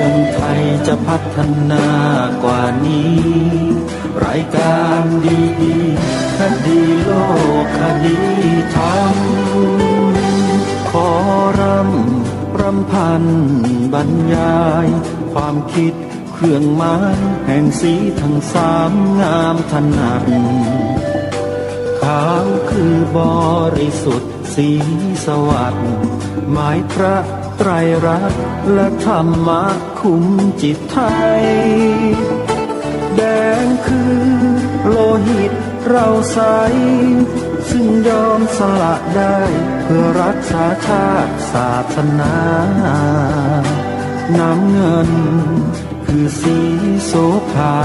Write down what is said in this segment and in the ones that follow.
องไทยจะพัฒนากว่านี้รายการดีๆคดีโลกคดีธรรมขอรำพันบรรยายความคิดเครื่องหมายแห่งสีทั้งสามงามถนัดขาวคือบริสุทธิ์สีสวัสดิ์หมายพระไตรรัตน์และธรรมะคุ้มจิตไทยแดงคือโลหิตเราใสซึ่งยอมสละได้เพื่อรักษาชาติศาสนาน้ำเงินคือสีโสภา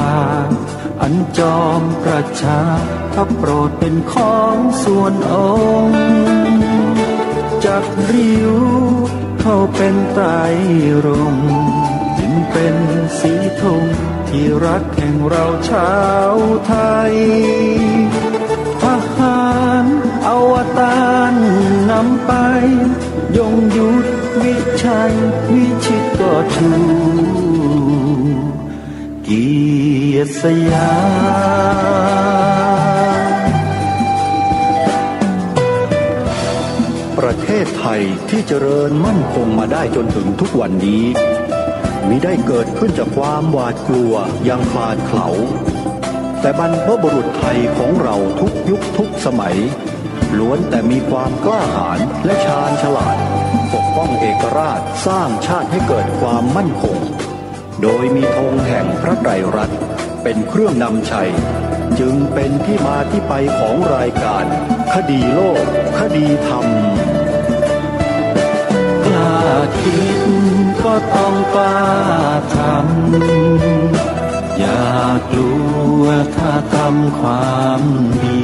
อันจอมประชาถ้าโปรดเป็นของส่วนองค์จากริ้วเข้าเป็นไตรรงค์จึงเป็นสีธงที่รักแห่งเราชาวไทยทหารอวตารนำไปยงยุทธวิชัยวิชิตก็ชูเกียรติสยามประเทศไทยที่เจริญมั่นคงมาได้จนถึงทุกวันนี้มิได้เกิดขึ้นจากความหวาดกลัวอย่างคลาดเขลาแต่บรรพบุรุษไทยของเราทุกยุคทุกสมัยล้วนแต่มีความกล้าหาญและชาญฉลาดปกป้องเอกราชสร้างชาติให้เกิดความมั่นคงโดยมีธงแห่งพระไตรรัตน์เป็นเครื่องนำชัยจึงเป็นที่มาที่ไปของรายการคดีโลกคดีธรรมกล้าคิดก็ต้องกล้าทำอย่ากลัวถ้าทำความดี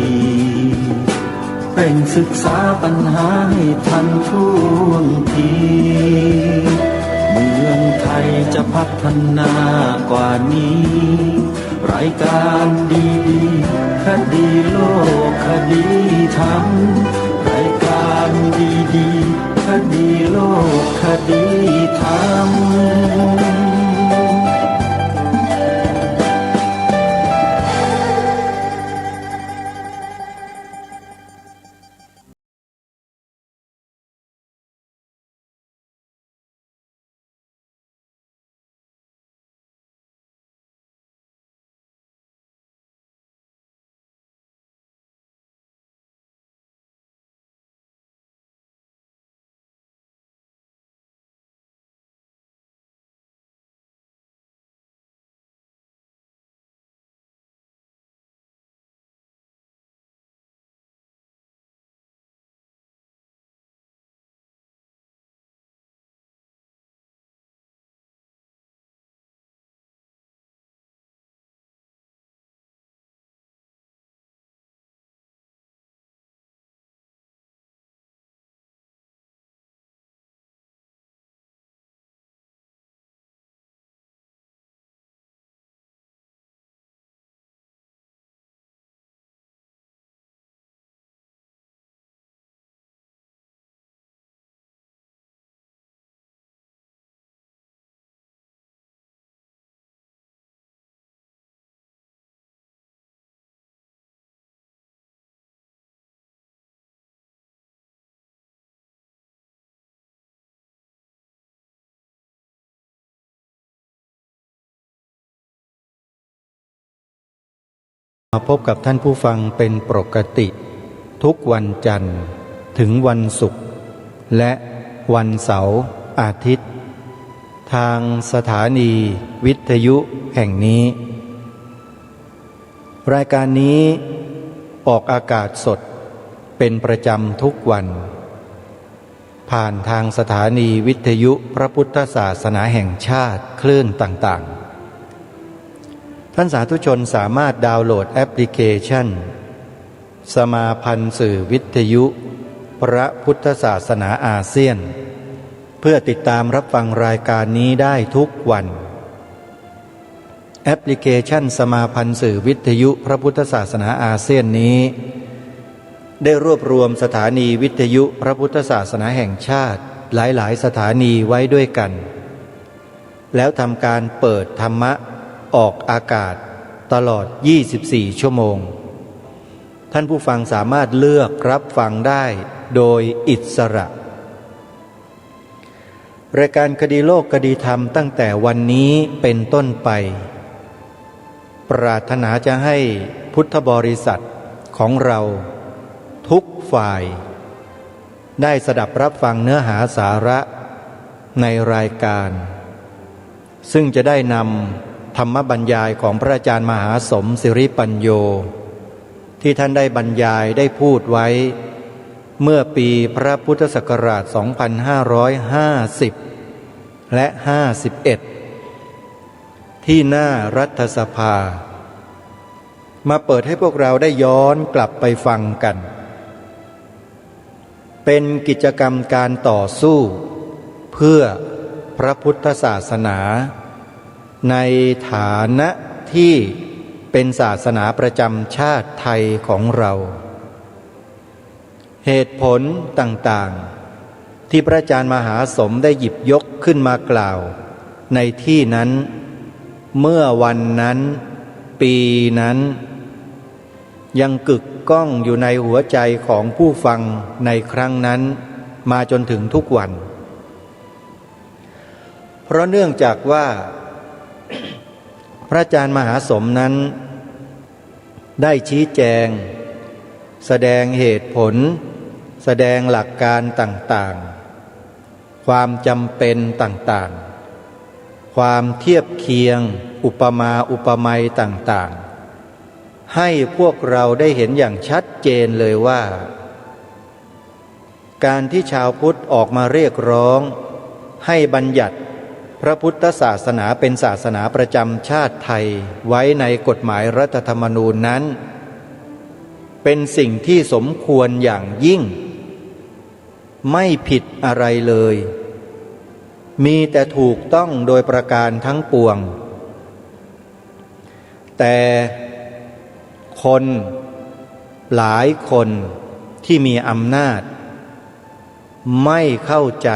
เร่งศึกษาปัญหาให้ทันท่วงทีเมืองไทยจะพัฒนากว่านี้รายการดีๆคดีโลกคดีธรรมรายการดีๆคดีโลกคดีธรรมมาพบกับท่านผู้ฟังเป็นปกติทุกวันจันทร์ถึงวันศุกร์และวันเสาร์อาทิตย์ทางสถานีวิทยุแห่งนี้รายการนี้ออกอากาศสดเป็นประจำทุกวันผ่านทางสถานีวิทยุพระพุทธศาสนาแห่งชาติคลื่นต่างๆท่านสาธุชนสามารถดาวน์โหลดแอปพลิเคชันสมาพันธ์สื่อวิทยุพระพุทธศาสนาอาเซียนเพื่อติดตามรับฟังรายการนี้ได้ทุกวันแอปพลิเคชันสมาพันธ์สื่อวิทยุพระพุทธศาสนาอาเซียนนี้ได้รวบรวมสถานีวิทยุพระพุทธศาสนาแห่งชาติหลายๆสถานีไว้ด้วยกัน แล้วทำการเปิดธรรมะออกอากาศตลอด 24 ชั่วโมงท่านผู้ฟังสามารถเลือกรับฟังได้โดยอิสระรายการคดีโลกคดีธรรมตั้งแต่วันนี้เป็นต้นไปปรารถนาจะให้พุทธบริษัทของเราทุกฝ่ายได้สดับรับฟังเนื้อหาสาระในรายการซึ่งจะได้นำธรรมบรรยายของพระอาจารย์มหาสมศิริปัญโยที่ท่านได้บรรยายได้พูดไว้เมื่อปีพระพุทธศักราช 2550 และ 51 ที่หน้ารัฐสภามาเปิดให้พวกเราได้ย้อนกลับไปฟังกันเป็นกิจกรรมการต่อสู้เพื่อพระพุทธศาสนาในฐานะที่เป็นศาสนาประจำชาติไทยของเราเหตุผลต่างๆที่พระอาจารย์มหาสมได้หยิบยกขึ้นมากล่าวในที่นั้นเมื่อวันนั้นปีนั้นยังกึกก้องอยู่ในหัวใจของผู้ฟังในครั้งนั้นมาจนถึงทุกวันเพราะเนื่องจากว่า พระอาจารย์มหาสมนั้นได้ชี้แจงแสดงเหตุผลแสดงหลักการต่างๆความจำเป็นต่างๆความเทียบเคียงอุปมาอุปไมยต่างๆให้พวกเราได้เห็นอย่างชัดเจนเลยว่าการที่ชาวพุทธออกมาเรียกร้องให้บัญญัติพระพุทธศาสนาเป็นศาสนาประจำชาติไทยไว้ในกฎหมายรัฐธรรมนูญนั้นเป็นสิ่งที่สมควรอย่างยิ่งไม่ผิดอะไรเลยมีแต่ถูกต้องโดยประการทั้งปวงแต่คนหลายคนที่มีอำนาจไม่เข้าใจ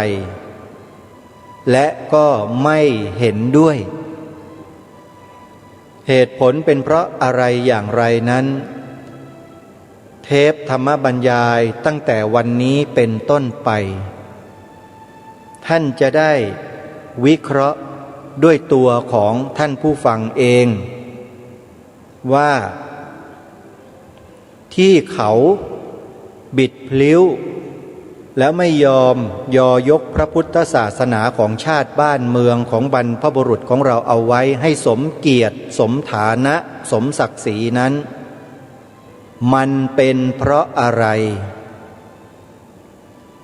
และก็ไม่เห็นด้วยเหตุผลเป็นเพราะอะไรอย่างไรนั้นเทปธรรมบรรยายตั้งแต่วันนี้เป็นต้นไปท่านจะได้วิเคราะห์ด้วยตัวของท่านผู้ฟังเองว่าที่เขาบิดพลิ้วแล้วไม่ยอมยกพระพุทธศาสนาของชาติบ้านเมืองของบรรพบุรุษของเราเอาไว้ให้สมเกียรติสมฐานะสมศักดิ์ศรีนั้นมันเป็นเพราะอะไร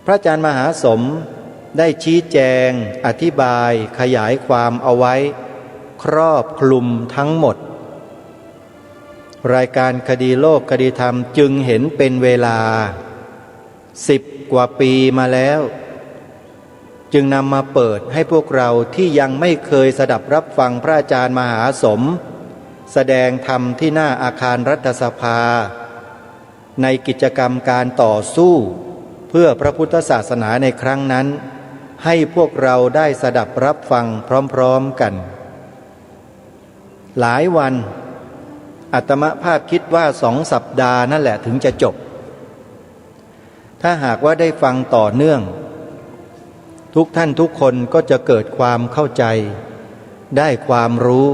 พระอาจารย์มหาสมได้ชี้แจงอธิบายขยายความเอาไว้ครอบคลุมทั้งหมดรายการคดีโลกคดีธรรมจึงเห็นเป็นเวลา10 กว่าปีมาแล้วจึงนำมาเปิดให้พวกเราที่ยังไม่เคยสดับรับฟังพระอาจารย์มหาสมแสดงธรรมที่หน้าอาคารรัฐสภาในกิจกรรมการต่อสู้เพื่อพระพุทธศาสนาในครั้งนั้นให้พวกเราได้สดับรับฟังพร้อมๆกันหลายวันอาตมาภาพคิดว่า2 สัปดาห์นั่นแหละถึงจะจบถ้าหากว่าได้ฟังต่อเนื่องทุกท่านทุกคนก็จะเกิดความเข้าใจได้ความรู้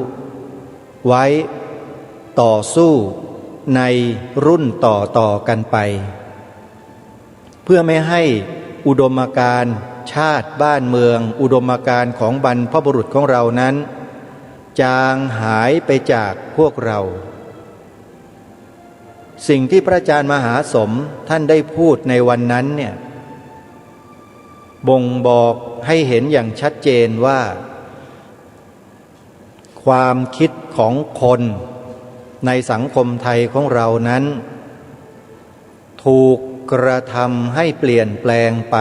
ไว้ต่อสู้ในรุ่นต่อกันไปเพื่อไม่ให้อุดมการณ์ชาติบ้านเมืองอุดมการณ์ของบรรพบุรุษของเรานั้นจางหายไปจากพวกเราสิ่งที่พระอาจารย์มหาสมท่านได้พูดในวันนั้นเนี่ยบ่งบอกให้เห็นอย่างชัดเจนว่าความคิดของคนในสังคมไทยของเรานั้นถูกกระทำให้เปลี่ยนแปลงไป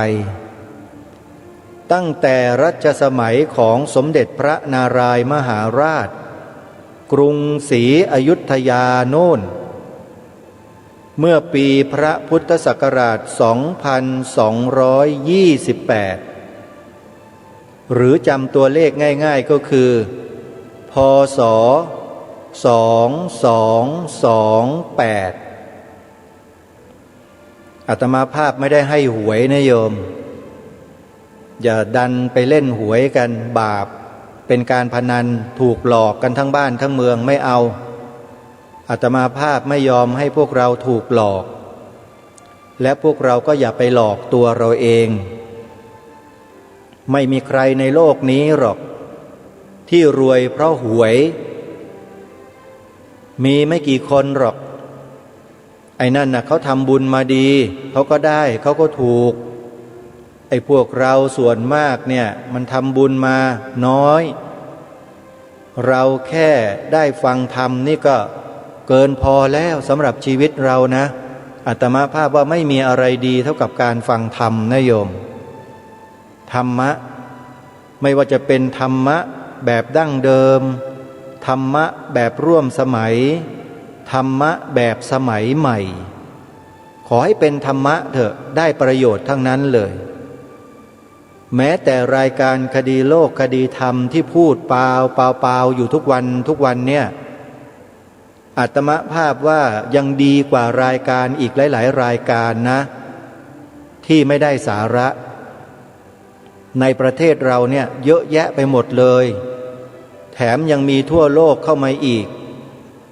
ตั้งแต่รัชสมัยของสมเด็จพระนารายมหาราชกรุงศรีอยุธยาโน่นเมื่อปีพระพุทธศักราช 2228 หรือจำตัวเลขง่ายๆก็คือพศ2228อาตมาภาพไม่ได้ให้หวยนะโยมอย่าดันไปเล่นหวยกันบาปเป็นการพนันถูกหลอกกันทั้งบ้านทั้งเมืองไม่เอาอาตมาภาพไม่ยอมให้พวกเราถูกหลอกและพวกเราก็อย่าไปหลอกตัวเราเองไม่มีใครในโลกนี้หรอกที่รวยเพราะหวยมีไม่กี่คนหรอกไอ้นั่นน่ะเขาทำบุญมาดีเขาก็ได้เขาก็ถูกไอ้พวกเราส่วนมากเนี่ยมันทำบุญมาน้อยเราแค่ได้ฟังธรรมนี่ก็เกินพอแล้วสำหรับชีวิตเรานะอาตมาภาพว่าไม่มีอะไรดีเท่ากับการฟังธรรมนะโยมธรรมะไม่ว่าจะเป็นธรรมะแบบดั้งเดิมธรรมะแบบร่วมสมัยธรรมะแบบสมัยใหม่ขอให้เป็นธรรมะเถอะได้ประโยชน์ทั้งนั้นเลยแม้แต่รายการคดีโลกคดีธรรมที่พูดเปล่าอยู่ทุกวันเนี่ยอาตมาภาพว่ายังดีกว่ารายการอีกหลายๆรายการนะที่ไม่ได้สาระในประเทศเราเนี่ยเยอะแยะไปหมดเลยแถมยังมีทั่วโลกเข้ามาอีก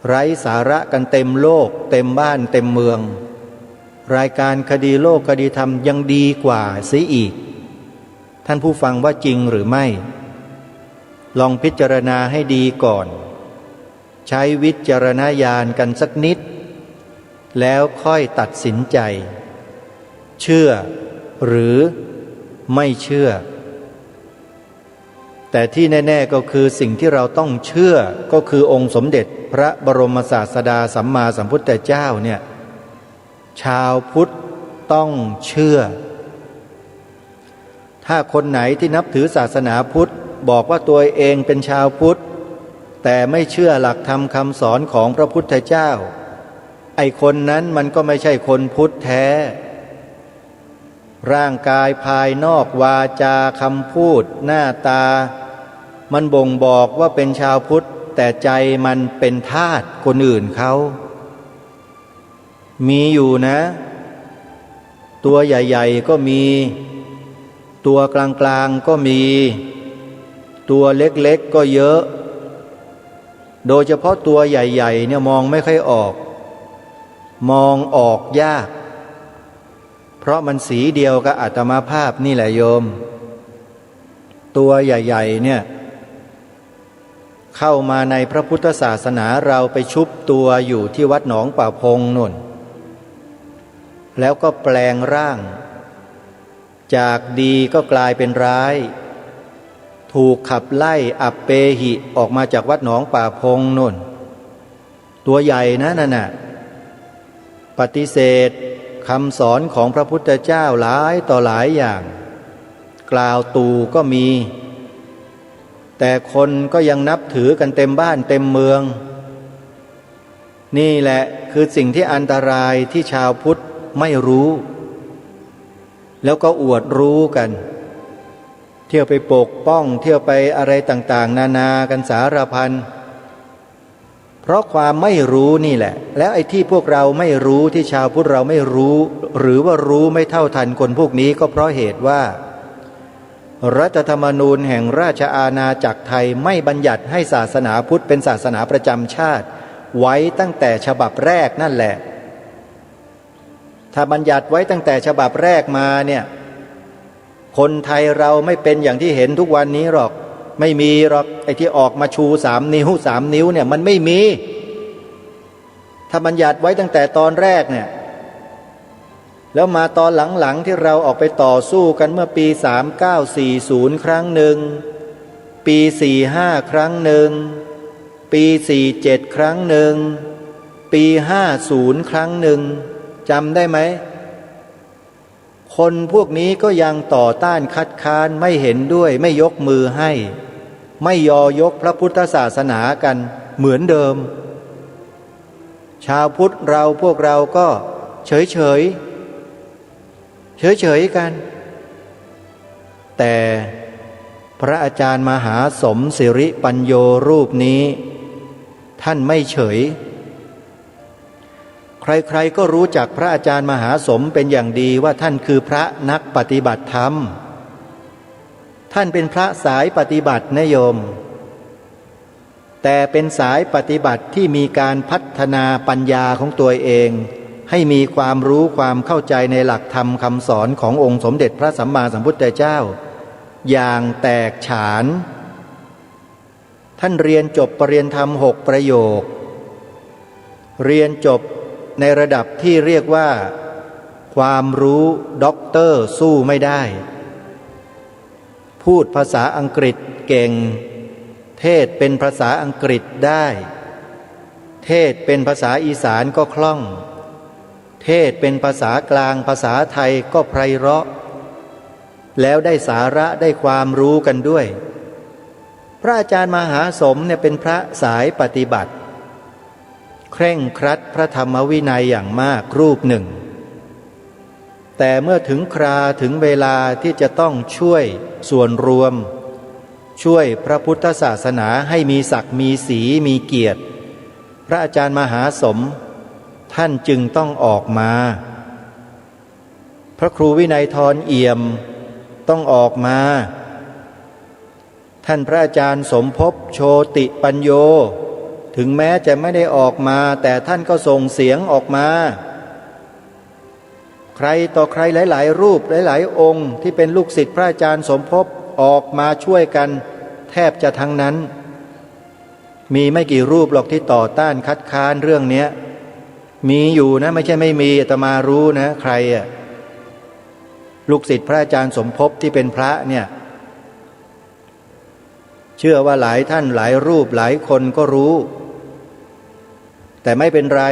ไร้สาระกันเต็มโลกเต็มบ้านเต็มเมืองรายการคดีโลกคดีธรรมยังดีกว่าเสียอีกท่านผู้ฟังว่าจริงหรือไม่ลองพิจารณาให้ดีก่อนใช้วิจารณญาณกันสักนิดแล้วค่อยตัดสินใจเชื่อหรือไม่เชื่อแต่ที่แน่ๆก็คือสิ่งที่เราต้องเชื่อก็คือองค์สมเด็จพระบรมศาสดาสัมมาสัมพุทธเจ้าเนี่ยชาวพุทธต้องเชื่อถ้าคนไหนที่นับถือศาสนาพุทธบอกว่าตัวเองเป็นชาวพุทธแต่ไม่เชื่อหลักธรรมคำสอนของพระพุทธเจ้าไอ้คนนั้นมันก็ไม่ใช่คนพุทธแท้ร่างกายภายนอกวาจาคำพูดหน้าตามันบ่งบอกว่าเป็นชาวพุทธแต่ใจมันเป็นทาสคนอื่นเขามีอยู่นะตัวใหญ่ๆก็มีตัวกลางๆก็มีตัวเล็กๆก็เยอะโดยเฉพาะตัวใหญ่ๆเนี่ยมองไม่ค่อยออกมองออกยากเพราะมันสีเดียวกับอาตมาภาพนี่แหละโยมตัวใหญ่ๆเนี่ยเข้ามาในพระพุทธศาสนาเราไปชุบตัวอยู่ที่วัดหนองป่าพงนู่นแล้วก็แปลงร่างจากดีก็กลายเป็นร้ายถูกขับไล่อัปเปหิออกมาจากวัดหนองป่าพงนู่นตัวใหญ่นะนั่นน่ะปฏิเสธคำสอนของพระพุทธเจ้าหลายต่อหลายอย่างกล่าวตู่ก็มีแต่คนก็ยังนับถือกันเต็มบ้านเต็มเมืองนี่แหละคือสิ่งที่อันตรายที่ชาวพุทธไม่รู้แล้วก็อวดรู้กันเที่ยวไปปกป้องเที่ยวไปอะไรต่างๆนานากันสารพันเพราะความไม่รู้นี่แหละแล้วไอ้ที่พวกเราไม่รู้ที่ชาวพุทธเราไม่รู้หรือว่ารู้ไม่เท่าทันคนพวกนี้ก็เพราะเหตุว่ารัฐธรรมนูญแห่งราชอาณาจักรไทยไม่บัญญัติให้ศาสนาพุทธเป็นศาสนาประจำชาติไว้ตั้งแต่ฉบับแรกนั่นแหละถ้าบัญญัติไว้ตั้งแต่ฉบับแรกมาเนี่ยคนไทยเราไม่เป็นอย่างที่เห็นทุกวันนี้หรอกไม่มีหรอกไอ้ที่ออกมาชู3 นิ้ว3 นิ้วเนี่ยมันไม่มีถ้าบัญญัติไว้ตั้งแต่ตอนแรกเนี่ยแล้วมาตอนหลังๆที่เราออกไปต่อสู้กันเมื่อปี3940ครั้งหนึ่งปี45ครั้งหนึ่งปี47ครั้งหนึ่งปี50ครั้งหนึ่งจำได้ไหมคนพวกนี้ก็ยังต่อต้านคัดค้านไม่เห็นด้วยไม่ยกมือให้ไม่ยอยกพระพุทธศาสนากันเหมือนเดิมชาวพุทธเราพวกเราก็เฉยกันแต่ พระอาจารย์มหาสมศิริปัญโยรูปนี้ท่านไม่เฉยใครๆก็รู้จักพระอาจารย์มหาสมเป็นอย่างดีว่าท่านคือพระนักปฏิบัติธรรมท่านเป็นพระสายปฏิบัตินะโยมแต่เป็นสายปฏิบัติที่มีการพัฒนาปัญญาของตัวเองให้มีความรู้ความเข้าใจในหลักธรรมคำสอนขององค์สมเด็จพระสัมมาสัมพุทธเจ้าอย่างแตกฉานท่านเรียนจบปริญญาธรรม6 ประโยคเรียนจบในระดับที่เรียกว่าความรู้ด็อกเตอร์สู้ไม่ได้พูดภาษาอังกฤษเก่งเทศเป็นภาษาอังกฤษได้เทศเป็นภาษาอีสานก็คล่องเทศเป็นภาษากลางภาษาไทยก็ไพเราะแล้วได้สาระได้ความรู้กันด้วยพระอาจารย์มหาสมเนี่ยเป็นพระสายปฏิบัติเคร่งครัดพระธรรมวินัยอย่างมากรูปหนึ่งแต่เมื่อถึงคราถึงเวลาที่จะต้องช่วยส่วนรวมช่วยพระพุทธศาสนาให้มีศักดิ์มีศรีมีเกียรติพระอาจารย์มหาสมท่านจึงต้องออกมาพระครูวินัยทรเอี่ยมต้องออกมาท่านพระอาจารย์สมภพโชติปัญโยถึงแม้จะไม่ได้ออกมาแต่ท่านก็ส่งเสียงออกมาใครต่อใครหลายๆรูปหลายๆองค์ที่เป็นลูกศิษย์พระอาจารย์สมภพออกมาช่วยกันแทบจะทั้งนั้นมีไม่กี่รูปหรอกที่ต่อต้านคัดค้านเรื่องนี้มีอยู่นะไม่ใช่ไม่มีอาตมารู้นะใครอะลูกศิษย์พระอาจารย์สมภพที่เป็นพระเนี่ยเชื่อว่าหลายท่านหลายรูปหลายคนก็รู้แต่ไม่เป็นไร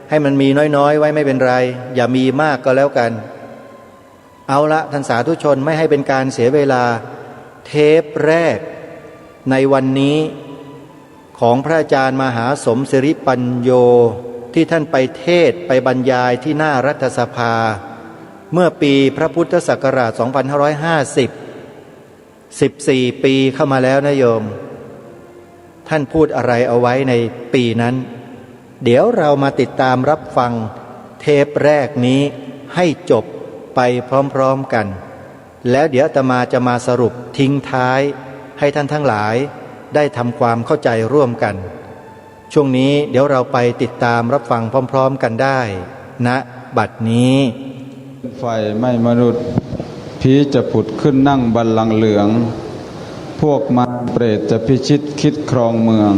ให้มันมีน้อยๆไว้ไม่เป็นไรอย่ามีมากก็แล้วกันเอาละท่านสาธุชนไม่ให้เป็นการเสียเวลาเทปแรกในวันนี้ของพระอาจารย์มหาสมศิริปัญโยที่ท่านไปเทศไปบรรยายที่หน้ารัฐสภาเมื่อปีพระพุทธศักราช 2550 14 ปีเข้ามาแล้วนะโยมท่านพูดอะไรเอาไว้ในปีนั้นเดี๋ยวเรามาติดตามรับฟังเทปแรกนี้ให้จบไปพร้อมๆกันแล้วเดี๋ยวอาตมาจะมาสรุปทิ้งท้ายให้ท่านทั้งหลายได้ทำความเข้าใจร่วมกันช่วงนี้เดี๋ยวเราไปติดตามรับฟังพร้อมๆกันได้ณบัดนี้ไฟไม่มนุษย์ผีจะผุดขึ้นนั่งบัลลังก์เหลืองพวกมารเปรตจะพิชิตคิดครองเมือง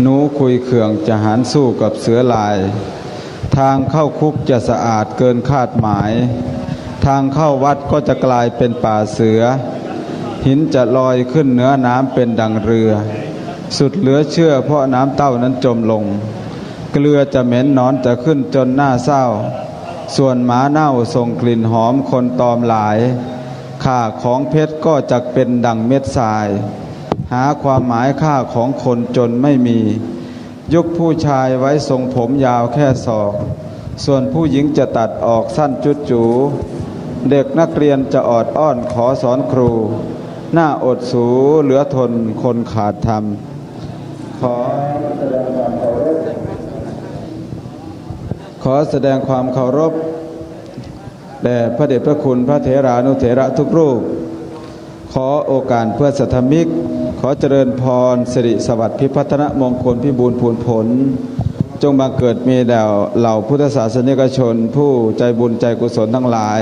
หนูคุยเขื่องจะหารสู้กับเสือลายทางเข้าคุกจะสะอาดเกินคาดหมายทางเข้าวัดก็จะกลายเป็นป่าเสือหินจะลอยขึ้นเหนือน้ำเป็นดังเรือสุดเหลือเชื่อเพราะน้ำเต้านั้นจมลงเกลือจะเหม็นหนอนจะขึ้นจนหน้าเศร้าส่วนหมาเน่าส่งกลิ่นหอมคนตอมหลายค่าของเพชรก็จะเป็นดังเม็ดทรายหาความหมายค่าของคนจนไม่มียุคผู้ชายไว้ทรงผมยาวแค่ศอกส่วนผู้หญิงจะตัดออกสั้นจุดจูเด็กนักเรียนจะออดอ้อนขอสอนครูหน้าอดสูเหลือทนคนขาดธรรมขอแสดงความเคารพแด่พระเดชพระคุณพระเถรานุเถระทุกรูปขอโอกาสเพื่อสัทธมิกขอเจริญพรสิริสวัสดิ์พิพัฒนมงคลพิบูลพูนผลจงบังเกิดมีแด่เหล่าพุทธศาสนิกชนผู้ใจบุญใจกุศลทั้งหลาย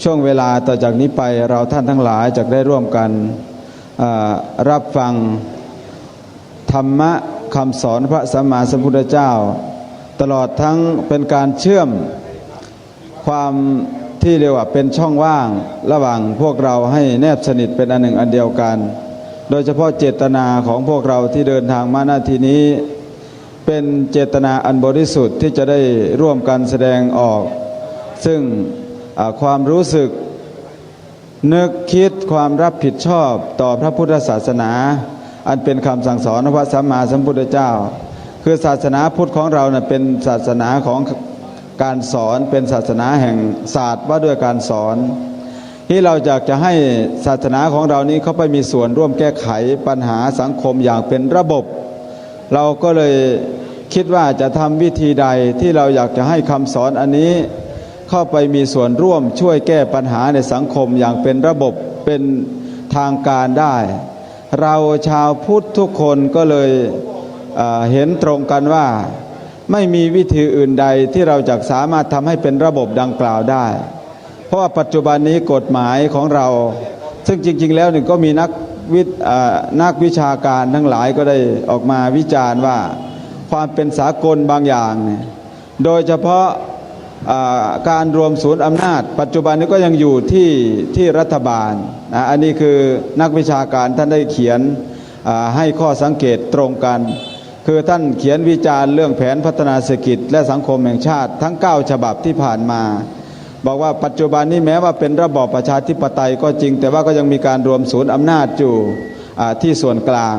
ช่วงเวลาต่อจากนี้ไปเราท่านทั้งหลายจะได้ร่วมกันรับฟังธรรมะคำสอนพระสัมมาสัมพุทธเจ้าตลอดทั้งเป็นการเชื่อมความที่เรียกว่าเป็นช่องว่างระหว่างพวกเราให้แนบสนิทเป็นอันหนึ่งอันเดียวกันโดยเฉพาะเจตนาของพวกเราที่เดินทางมาณที่นี้เป็นเจตนาอันบริสุทธิ์ที่จะได้ร่วมกันแสดงออกซึ่งความรู้สึกนึกคิดความรับผิดชอบต่อพระพุทธศาสนาอันเป็นคำสั่งสอนของพระสัมมาสัมพุทธเจ้าคือศาสนาพุทธของเราเป็นศาสนาของการสอนเป็นศาสนาแห่งศาสตร์ว่าด้วยการสอน ที่เราอยากจะให้ศาสนาของเรานี้เข้าไปมีส่วนร่วมแก้ไขปัญหาสังคมอย่างเป็นระบบเราก็เลยคิดว่าจะทำวิธีใดที่เราอยากจะให้คำสอนอันนี้เข้าไปมีส่วนร่วมช่วยแก้ปัญหาในสังคมอย่างเป็นระบบเป็นทางการได้เราชาวพุทธทุกคนก็เลยเห็นตรงกันว่าไม่มีวิธีอื่นใดที่เราจะสามารถทำให้เป็นระบบดังกล่าวได้เพราะว่าปัจจุบันนี้กฎหมายของเราซึ่งจริงๆแล้วก็มีนักวิชาการทั้งหลายก็ได้ออกมาวิจารณ์ว่าความเป็นสากลบางอย่างเนี่ยโดยเฉพาะการรวมศูนย์อำนาจปัจจุบันนี้ก็ยังอยู่ที่รัฐบาลอันนี้คือนักวิชาการท่านได้เขียนให้ข้อสังเกตตรงกันคือท่านเขียนวิจารณ์เรื่องแผนพัฒนาเศรษฐกิจและสังคมแห่งชาติทั้ง9ฉบับที่ผ่านมาบอกว่าปัจจุบันนี้แม้ว่าเป็นระบอบประชาธิปไตยก็จริงแต่ว่าก็ยังมีการรวมศูนย์อำนาจอยู่ที่ส่วนกลาง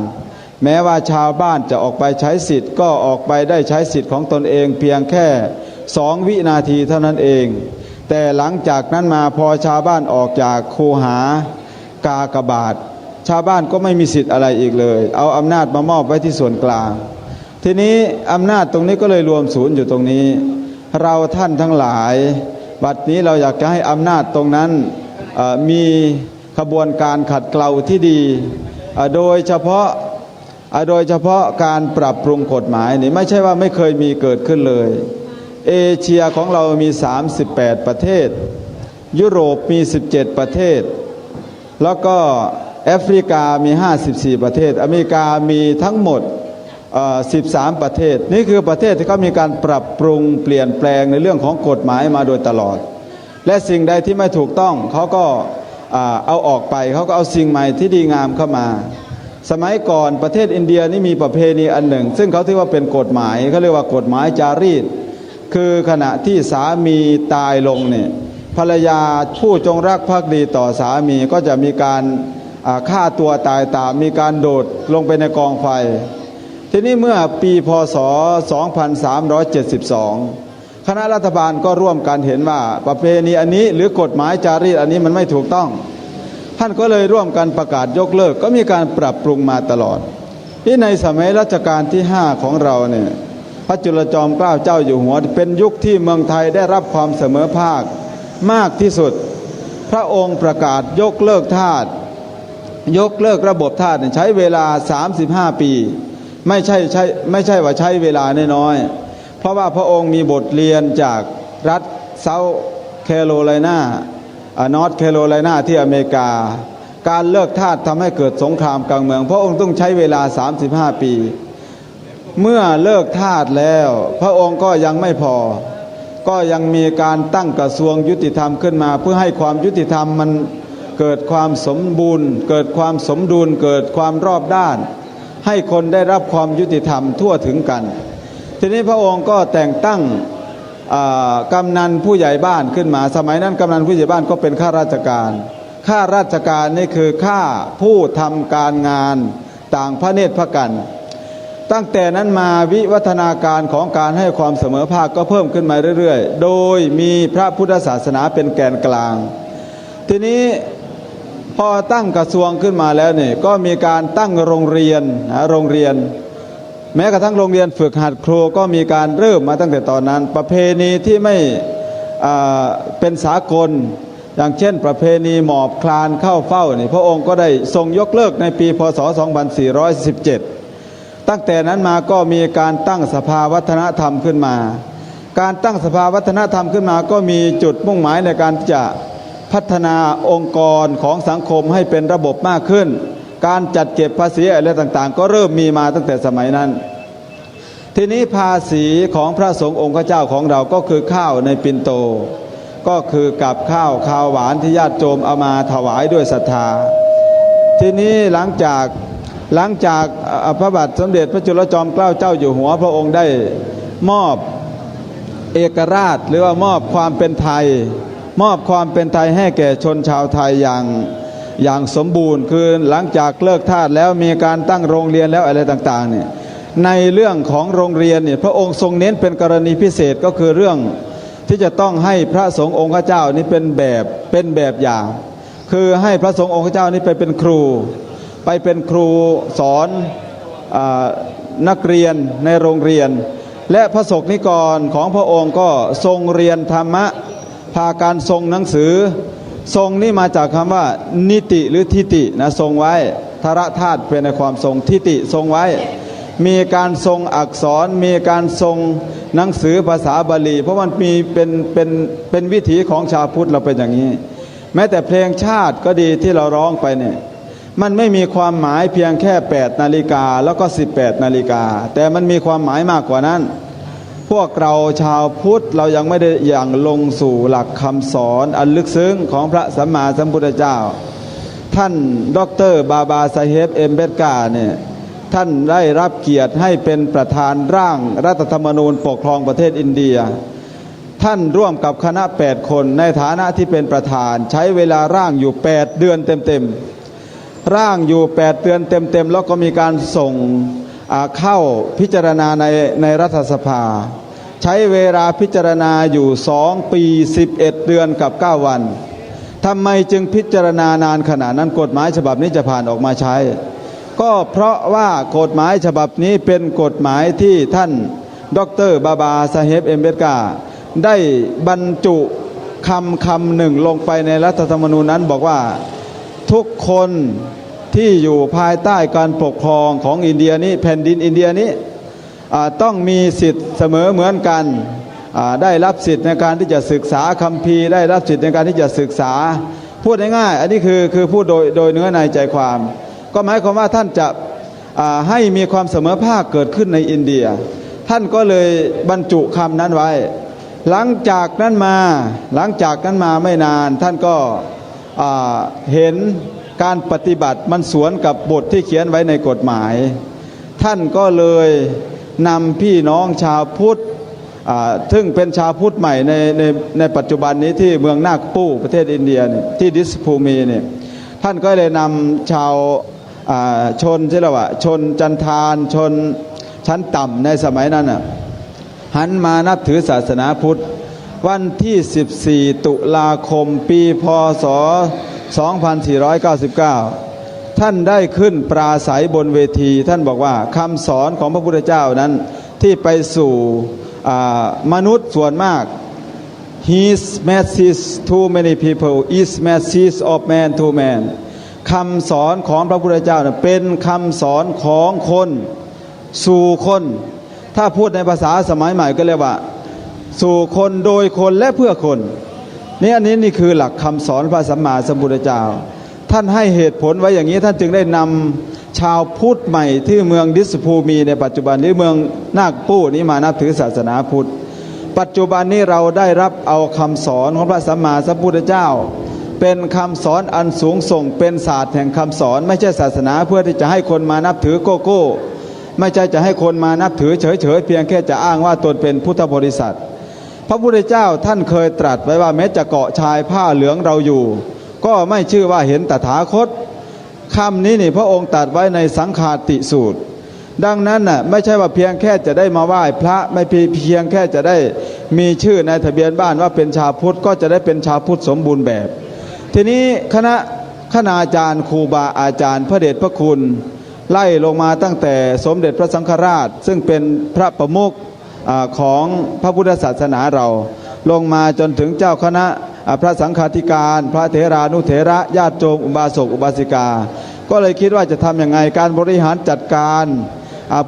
แม้ว่าชาวบ้านจะออกไปใช้สิทธิ์ก็ออกไปได้ใช้สิทธิ์ของตนเองเพียงแค่2 วินาทีเท่านั้นเองแต่หลังจากนั้นมาพอชาวบ้านออกจากคูหากากบาทชาวบ้านก็ไม่มีสิทธิ์อะไรอีกเลยเอาอำนาจมามอบไว้ที่ส่วนกลางทีนี้อำนาจตรงนี้ก็เลยรวมศูนย์อยู่ตรงนี้เราท่านทั้งหลายบัดนี้เราอยากจะให้อำนาจตรงนั้นมีขบวนการขัดเกลาที่ดีโดยเฉพาะการปรับปรุงกฎหมายนี่ไม่ใช่ว่าไม่เคยมีเกิดขึ้นเลยเอเชียของเรามี38ประเทศยุโรปมี17ประเทศแล้วก็แอฟริกามี54ประเทศอเมริกามีทั้งหมด13ประเทศนี่คือประเทศที่เขามีการปรับปรุงเปลี่ยนแปลงในเรื่องของกฎหมายมาโดยตลอดและสิ่งใดที่ไม่ถูกต้องเขาก็เอาออกไปเขาก็เอาสิ่งใหม่ที่ดีงามเข้ามาสมัยก่อนประเทศอินเดียนี่มีประเพณีอันหนึ่งซึ่งเขาถือว่าเป็นกฎหมายเขาเรียกว่ากฎหมายจารีตคือขณะที่สามีตายลงเนี่ยภรรยาผู้จงรักภักดีต่อสามีก็จะมีการฆ่าตัวตายตามมีการโดดลงไปในกองไฟทีนี้เมื่อปีพศ 2372 คณะรัฐบาลก็ร่วมกันเห็นว่าประเพณีอันนี้หรือกฎหมายจารีตอันนี้มันไม่ถูกต้องท่านก็เลยร่วมกันประกาศยกเลิกก็มีการปรับปรุงมาตลอดที่ในสมัยรัชกาลที่5ของเราเนี่ยพระจุลจอมเกล้าเจ้าอยู่หัวเป็นยุคที่เมืองไทยได้รับความเสมอภาคมากที่สุดพระองค์ประกาศยกเลิกทาสยกเลิกระบบทาสใช้เวลา35ปีไม่ใช่ว่าใช้เวลาน้อยๆเพราะว่าพระองค์มีบทเรียนจากรัฐเซาท์แคโรไลนานอร์ทแคโรไลนาที่อเมริกาการเลิกทาสทำให้เกิดสงครามกลางเมืองพระองค์ต้องใช้เวลา35ปีเมื่อเลิกทาสแล้วพระองค์ก็ยังไม่พอก็ยังมีการตั้งกระทรวงยุติธรรมขึ้นมาเพื่อให้ความยุติธรรมมันเกิดความสมบูรณ์เกิดความสมดุลเกิดความรอบด้านให้คนได้รับความยุติธรรมทั่วถึงกันทีนี้พระองค์ก็แต่งตั้งกำนันผู้ใหญ่บ้านขึ้นมาสมัยนั้นกำนันผู้ใหญ่บ้านก็เป็นข้าราชการนี่คือข้าผู้ทำการงานต่างพระเนตรพระกันตั้งแต่นั้นมาวิวัฒนาการของการให้ความเสมอภาคก็เพิ่มขึ้นมาเรื่อยๆโดยมีพระพุทธศาสนาเป็นแกนกลางทีนี้พอตั้งกระทรวงขึ้นมาแล้วเนี่ยก็มีการตั้งโรงเรียนแม้กระทั่งโรงเรียนฝึกหัดครูก็มีการเริ่มมาตั้งแต่ตอนนั้นประเพณีที่ไม่เป็นสากลอย่างเช่นประเพณีหมอบคลานเข้าเฝ้านี่พระองค์ก็ได้ทรงยกเลิกในปีพศ 2417ตั้งแต่นั้นมาก็มีการตั้งสภาวัฒนธรรมขึ้นมาการตั้งสภาวัฒนธรรมขึ้นมาก็มีจุดมุ่งหมายในการจะพัฒนาองค์กรของสังคมให้เป็นระบบมากขึ้นการจัดเก็บภาษีอะไรต่างๆก็เริ่มมีมาตั้งแต่สมัยนั้นทีนี้ภาษีของพระสงฆ์องค์เจ้าของเราก็คือข้าวในปิ่นโตก็คือกับข้าวหวานที่ญาติโยมเอามาถวายด้วยศรัทธาทีนี้หลังจากพระบาทสมเด็จพระจุลจอมเกล้าเจ้าอยู่หัวพระองค์ได้มอบเอกราชหรือว่ามอบความเป็นไทยให้แก่ชนชาวไทยอย่างสมบูรณ์คือหลังจากเลิกทาสแล้วมีการตั้งโรงเรียนแล้วอะไรต่างๆเนี่ยในเรื่องของโรงเรียนเนี่ยพระองค์ทรงเน้นเป็นกรณีพิเศษก็คือเรื่องที่จะต้องให้พระสงฆ์องค์เจ้านี้เป็นแบบอย่าง คือให้พระสงฆ์องค์เจ้านี้ไปเป็นครูสอนนักเรียนในโรงเรียนและพระสงฆ์นิกรของพระองค์ก็ทรงเรียนธรรมะพาการทรงหนังสือทรงนี่มาจากคำว่านิติหรือทิตินะทรงไว้ทรธาตุเป็นในความทรงทิติทรงไว้มีการทรงอักษรมีการทรงหนังสือภาษาบาลีเพราะมันมีเป็นวิถีของชาวพุทธเราเป็นอย่างนี้แม้แต่เพลงชาติก็ดีที่เราร้องไปเนี่ยมันไม่มีความหมายเพียงแค่8 นาฬิกาแล้วก็18 นาฬิกาแต่มันมีความหมายมากกว่านั้นพวกเราชาวพุทธเรายังไม่ได้อย่างลงสู่หลักคำสอนอันลึกซึ้งของพระสัมมาสัมพุทธเจ้าท่านดร.บาบาซาเฮบเอมเบดกาเนี่ยท่านได้รับเกียรติให้เป็นประธานร่างรัฐธรรมนูญปกครองประเทศอินเดียท่านร่วมกับคณะ8 คนในฐานะที่เป็นประธานใช้เวลาร่างอยู่8 เดือนเต็มๆร่างอยู่8 เดือนเต็มๆแล้วก็มีการส่งเข้าพิจารณาในรัฐสภาใช้เวลาพิจารณาอยู่2 ปี11 เดือนกับ9 วันทำไมจึงพิจารณานานขนาดนั้นกฎหมายฉบับนี้จะผ่านออกมาใช้ก็เพราะว่ากฎหมายฉบับนี้เป็นกฎหมายที่ท่านดร.บาบาซาเฮบเอมเบดกาได้บรรจุคำหนึ่งลงไปในรัฐธรรมนูญนั้นบอกว่าทุกคนที่อยู่ภายใต้การปกครองของอินเดียนี้แผ่นดินอินเดียนี้ต้องมีสิทธิ์เสมอเหมือนกันได้รับสิทธิ์ในการที่จะศึกษาคัมภีร์ได้รับสิทธิ์ในการที่จะศึกษาพูดง่ายๆอันนี้คือพูดโดยเนื้อในใจความก็หมายความว่าท่านจะให้มีความเสมอภาคเกิดขึ้นในอินเดียท่านก็เลยบรรจุคำนั้นไว้หลังจากนั้นมาไม่นานท่านก็เห็นการปฏิบัติมันสวนกับบทที่เขียนไว้ในกฎหมายท่านก็เลยนำพี่น้องชาวพุทธซึ่งเป็นชาวพุทธใหม่ในปัจจุบันนี้ที่เมืองนาคปูประเทศอินเดียนี่ที่ดิสภูมีเนี่ยท่านก็เลยนำชาวชนใช่หรือเปล่าชนจันทานชนชั้นต่ำในสมัยนั้นหันมานับถือศาสนาพุทธวันที่14 ตุลาคมปีพ.ศ. 2499ท่านได้ขึ้นปราศัยบนเวทีท่านบอกว่าคำสอนของพระพุทธเจ้านั้นที่ไปสู่มนุษย์ส่วนมาก His message to many people is message of man to man คำสอนของพระพุทธเจ้าเป็นคำสอนของคนสู่คนถ้าพูดในภาษาสมัยใหม่ก็เรียกว่าสู่คนโดยคนและเพื่อคนนี่คือหลักคำสอนพระสัมมาสัมพุทธเจ้าท่านให้เหตุผลไว้อย่างนี้ท่านจึงได้นำชาวพุทธใหม่ที่เมืองดิสภูมีในปัจจุบันนี้เมืองนาคปูนี้มานับถือศาสนาพุทธปัจจุบันนี้เราได้รับเอาคำสอนของพระสัมมาสัมพุทธเจ้าเป็นคำสอนอันสูงส่งเป็นศาสตร์แห่งคำสอนไม่ใช่ศาสนาเพื่อที่จะให้คนมานับถือโกโก้ไม่ใช่จะให้คนมานับถือเฉยๆเพียงแค่จะอ้างว่าตนเป็นพุทธบริษัทพระพุทธเจ้าท่านเคยตรัสไว้ว่าแม้จะเกาะชายผ้าเหลืองเราอยู่ก็ไม่ชื่อว่าเห็นตถาคตคำนี้นี่พระองค์ตรัสไว้ในสังฆาติสูตรดังนั้นน่ะไม่ใช่ว่าเพียงแค่จะได้มาไหว้พระไม่เพียงแค่จะได้มีชื่อในทะเบียนบ้านว่าเป็นชาวพุทธก็จะได้เป็นชาวพุทธสมบูรณ์แบบทีนี้คณาจารย์ครูบาอาจารย์พระเดชพระคุณไล่ลงมาตั้งแต่สมเด็จพระสังฆราชซึ่งเป็นพระประมุขของพระพุทธศาสนาเราลงมาจนถึงเจ้าคณะพระสังฆาธิการพระเถรานุเถระญาติโยมอุบาสกอุบาสิกาก็เลยคิดว่าจะทำอย่างไงการบริหารจัดการ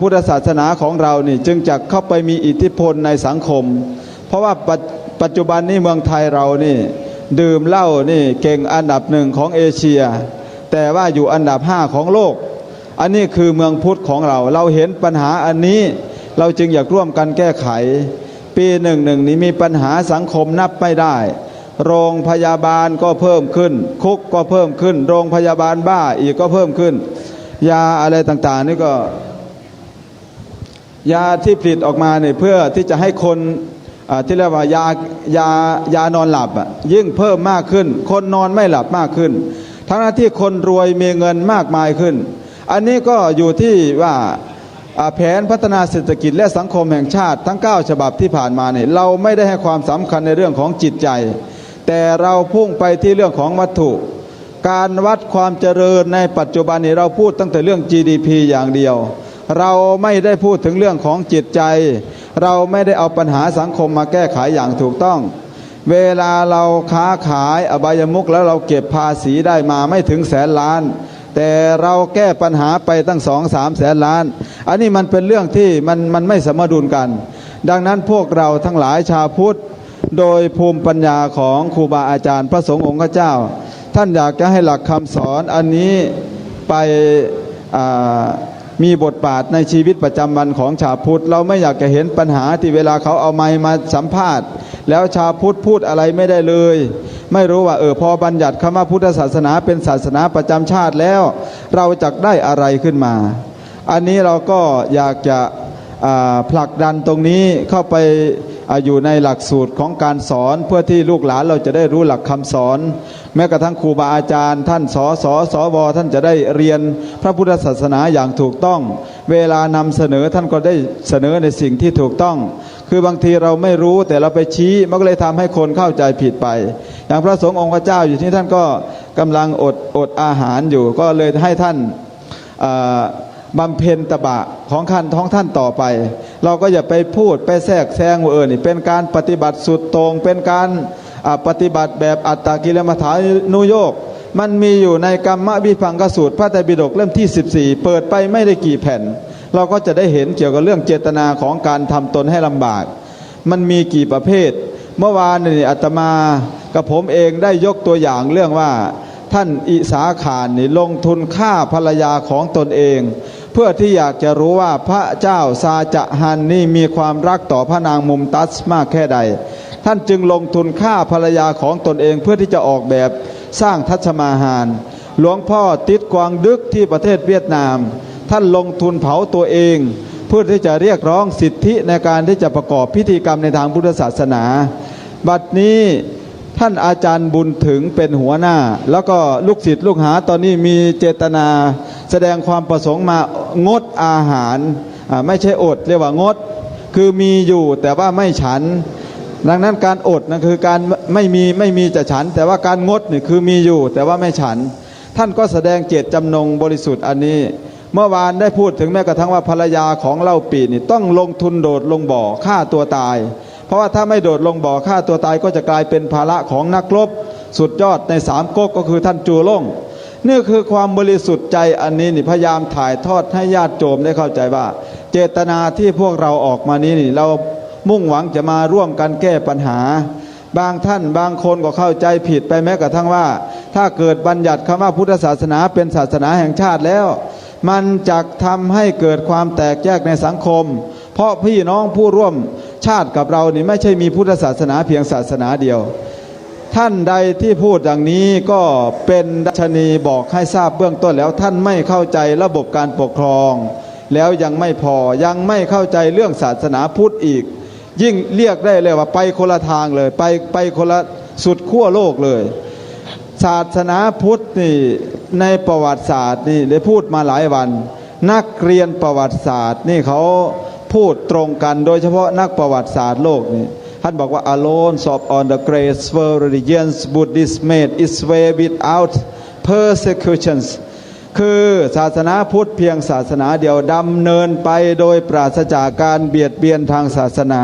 พุทธศาสนาของเรานี่จึงจะเข้าไปมีอิทธิพลในสังคมเพราะว่าปัจจุบันนี้เมืองไทยเรานี่ดื่มเหล้านี่เก่งอันดับ1ของเอเชียแต่ว่าอยู่อันดับ5ของโลกอันนี้คือเมืองพุทธของเราเห็นปัญหาอันนี้เราจึงอยากร่วมกันแก้ไขปี11นี้มีปัญหาสังคมนับไม่ได้โรงพยาบาลก็เพิ่มขึ้นคุกก็เพิ่มขึ้นโรงพยาบาลบ้าอีกก็เพิ่มขึ้นยาอะไรต่างๆนี่ก็ยาที่ผลิตออกมาเนี่ยเพื่อที่จะให้คนที่เรียกว่ายานอนหลับยิ่งเพิ่มมากขึ้นคนนอนไม่หลับมากขึ้นทั้งที่คนรวยมีเงินมากมายขึ้นอันนี้ก็อยู่ที่ว่าแผนพัฒนาเศรษฐกิจและสังคมแห่งชาติทั้ง9ฉบับที่ผ่านมาเนี่ยเราไม่ได้ให้ความสำคัญในเรื่องของจิตใจแต่เราพุ่งไปที่เรื่องของวัตถุ การวัดความเจริญในปัจจุบันนี้เราพูดตั้งแต่เรื่อง GDP อย่างเดียวเราไม่ได้พูดถึงเรื่องของจิตใจเราไม่ได้เอาปัญหาสังคมมาแก้ไขอย่างถูกต้องเวลาเราค้าขายอบายมุขแล้วเราเก็บภาษีได้มาไม่ถึงแสนล้านแต่เราแก้ปัญหาไปตั้ง2-3 แสนล้านอันนี้มันเป็นเรื่องที่มันไม่สมดุลกันดังนั้นพวกเราทั้งหลายชาวพุทธโดยภูมิปัญญาของครูบาอาจารย์พระสงฆ์องค์เจ้าท่านอยากจะให้หลักคำสอนอันนี้ไปมีบทบาทในชีวิตประจำวันของชาวพุทธเราไม่อยากจะเห็นปัญหาที่เวลาเขาเอาไมค์มาสัมภาษณ์แล้วชาวพุทธพูดอะไรไม่ได้เลยไม่รู้ว่าพอบัญญัติคำว่าพุทธศาสนาเป็นศาสนาประจำชาติแล้วเราจะได้อะไรขึ้นมาอันนี้เราก็อยากจะผลักดันตรงนี้เข้าไปอยู่ในหลักสูตรของการสอนเพื่อที่ลูกหลานเราจะได้รู้หลักคำสอนแม้กระทั่งครูบาอาจารย์ท่านสวท่านจะได้เรียนพระพุทธศาสนาอย่างถูกต้องเวลานำเสนอท่านก็ได้เสนอในสิ่งที่ถูกต้องคือบางทีเราไม่รู้แต่เราไปชี้มันก็เลยทำให้คนเข้าใจผิดไปอย่างพระสงฆ์องค์เจ้าอยู่ที่ท่านก็กำลังอดอาหารอยู่ก็เลยให้ท่านบำเพ็ญตบะของท่านต่อไปเราก็อย่าไปพูดไปแทรกแซงว่านี่เป็นการปฏิบัติสุดตรงเป็นการปฏิบัติแบบอัตตกิลมัฏฐานุโยคมันมีอยู่ในกัมมวิภังคสูตรพระไตรปิฎกเล่มที่14เปิดไปไม่ได้กี่แผ่นเราก็จะได้เห็นเกี่ยวกับเรื่องเจตนาของการทำตนให้ลำบากมันมีกี่ประเภทเมื่อวานนี่อาตมากับผมเองได้ยกตัวอย่างเรื่องว่าท่านอิสาขานนี่ลงทุนฆ่าภรรยาของตนเองเพื่อที่อยากจะรู้ว่าพระเจ้าซาจะฮันนี่มีความรักต่อพระนางมุมตัสมากแค่ใดท่านจึงลงทุนฆ่าภรรยาของตนเองเพื่อที่จะออกแบบสร้างทัชมาฮาลหลวงพ่อติดกวางดึกที่ประเทศเวียดนามท่านลงทุนเผาตัวเองเพื่อที่จะเรียกร้องสิทธิในการที่จะประกอบพิธีกรรมในทางพุทธศาสนาบัดนี้ท่านอาจารย์บุญถึงเป็นหัวหน้าแล้วก็ลูกศิษย์ลูกหาตอนนี้มีเจตนาแสดงความประสงค์มางดอาหารไม่ใช่อดเรียกว่างดคือมีอยู่แต่ว่าไม่ฉันดังนั้นการอดนั่นคือการไม่มีจะฉันแต่ว่าการงดนี่คือมีอยู่แต่ว่าไม่ฉันท่านก็แสดงเจตจำนงบริสุทธิ์อันนี้เมื่อวานได้พูดถึงแม้กระทั่งว่าภรรยาของเล่าปีนี่ต้องลงทุนโดดลงบ่อฆ่าตัวตายเพราะว่าถ้าไม่โดดลงบ่อฆ่าตัวตายก็จะกลายเป็นภาระของนักรบสุดยอดใน3ก๊กก็คือท่านจูล่งนี่คือความบริสุทธิ์ใจอันนี้นี่พยายามถ่ายทอดให้ญาติโยมได้เข้าใจว่าเจตนาที่พวกเราออกมานี้นี่เรามุ่งหวังจะมาร่วมกันแก้ปัญหาบางท่านบางคนก็เข้าใจผิดไปแม้กระทั่งว่าถ้าเกิดบัญญัติคำว่าพุทธศาสนาเป็นศาสนาแห่งชาติแล้วมันจะทำให้เกิดความแตกแยกในสังคมเพราะพี่น้องผู้ร่วมชาติกับเรานี่ไม่ใช่มีพุทธศาสนาเพียงศาสนาเดียวท่านใดที่พูดอย่างนี้ก็เป็นดัชนีบอกให้ทราบเบื้องต้นแล้วท่านไม่เข้าใจระบบการปกครองแล้วยังไม่พอยังไม่เข้าใจเรื่องศาสนาพุทธอีกยิ่งเรียกได้เลยว่าไปคนละทางเลยไปคนละสุดขั้วโลกเลยศาสนาพุทธนี่ในประวัติศาสตร์นี่ได้พูดมาหลายวันนักเรียนประวัติศาสตร์นี่เขาพูดตรงกันโดยเฉพาะนักประวัติศาสตร์โลกนี่ท่านบอกว่า alone of on the great world religions Buddhism made its way without persecutions คือศาสนาพุทธเพียงศาสนาเดียวดำเนินไปโดยปราศจากการเบียดเบียนทางศาสนา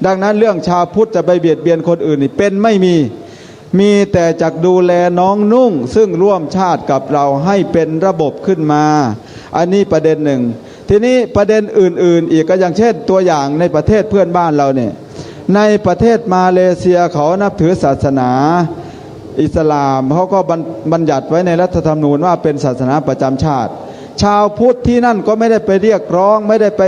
ดังนั้นเรื่องชาวพุทธจะไปเบียดเบียนคนอื่นนี่เป็นไม่มีแต่จักดูแลน้องนุ่งซึ่งร่วมชาติกับเราให้เป็นระบบขึ้นมาอันนี้ประเด็นหนึ่งทีนี้ประเด็นอื่นๆอีกก็อย่างเช่นตัวอย่างในประเทศเพื่อนบ้านเราเนี่ยในประเทศมาเลเซียเขานับถือศาสนาอิสลามเขาก็บัญญัติไว้ในรัฐธรรมนูญว่าเป็นศาสนาประจำชาติชาวพุทธที่นั่นก็ไม่ได้ไปเรียกร้องไม่ได้ไป